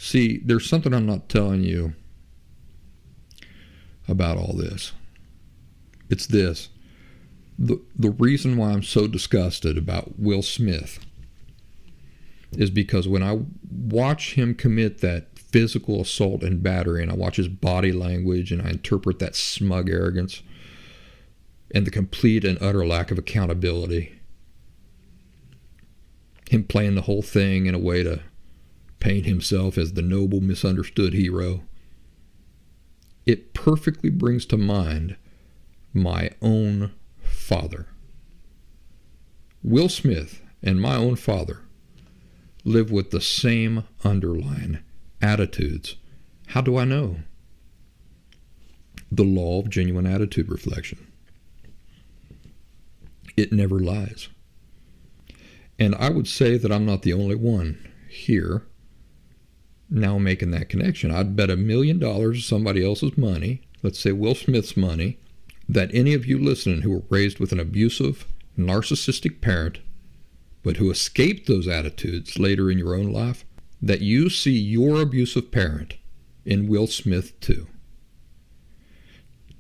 See, there's something I'm not telling you about all this. It's this. The reason why I'm so disgusted about Will Smith is because when I watch him commit that physical assault and battery, and I watch his body language, and I interpret that smug arrogance and the complete and utter lack of accountability, him playing the whole thing in a way to paint himself as the noble, misunderstood hero, it perfectly brings to mind my own father. Will Smith and my own father live with the same underlying attitudes. How do I know? The law of genuine attitude reflection. It never lies. And I would say that I'm not the only one here now making that connection. I'd bet $1 million of somebody else's money, let's say Will Smith's money, that any of you listening who were raised with an abusive, narcissistic parent, but who escaped those attitudes later in your own life, that you see your abusive parent in Will Smith too.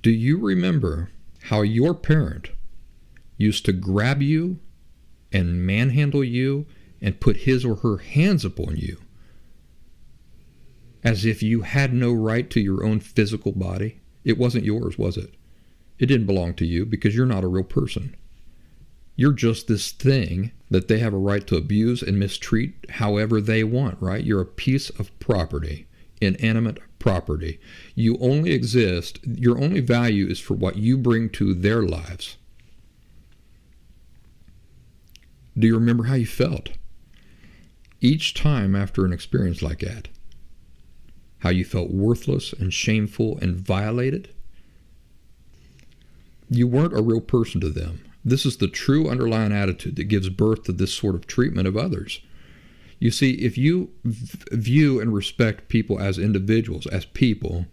Do you remember how your parent used to grab you and manhandle you and put his or her hands upon you as if you had no right to your own physical body? It wasn't yours, was it? It didn't belong to you because you're not a real person. You're just this thing that they have a right to abuse and mistreat however they want, right? You're a piece of property, inanimate property. You only exist, your only value is for what you bring to their lives. Do you remember how you felt each time after an experience like that? How you felt worthless and shameful and violated? You weren't a real person to them. This is the true underlying attitude that gives birth to this sort of treatment of others. You see, if you view and respect people as individuals, as people,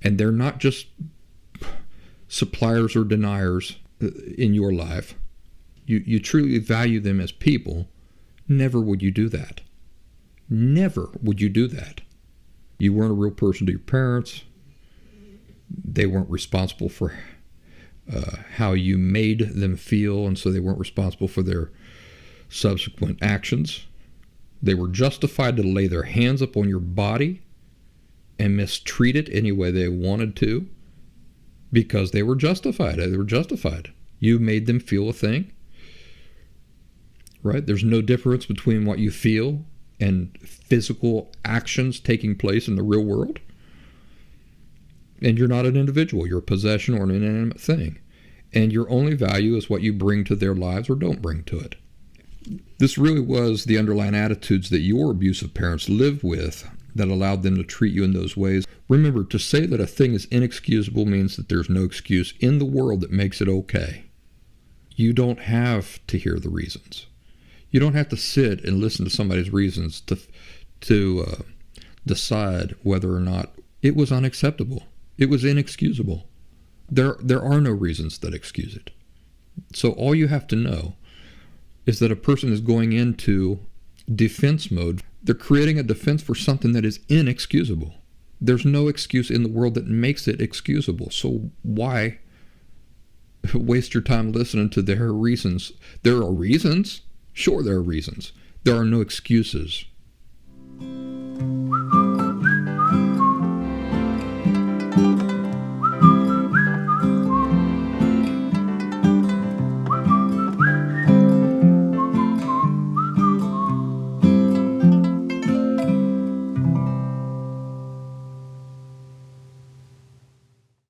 and they're not just suppliers or deniers in your life, you truly value them as people, never would you do that. Never would you do that. You weren't a real person to your parents. They weren't responsible for how you made them feel, and so they weren't responsible for their subsequent actions. They were justified to lay their hands upon your body and mistreat it any way they wanted to because they were justified. They were justified. You made them feel a thing, right? There's no difference between what you feel and physical actions taking place in the real world. And you're not an individual. You're a possession or an inanimate thing. And your only value is what you bring to their lives or don't bring to it. This really was the underlying attitudes that your abusive parents lived with that allowed them to treat you in those ways. Remember, to say that a thing is inexcusable means that there's no excuse in the world that makes it okay. You don't have to hear the reasons. You don't have to sit and listen to somebody's reasons to decide whether or not it was unacceptable. It was inexcusable. There are no reasons that excuse it. So all you have to know is that a person is going into defense mode. They're creating a defense for something that is inexcusable. There's no excuse in the world that makes it excusable. So why waste your time listening to their reasons? There are reasons. Sure, there are reasons. There are no excuses.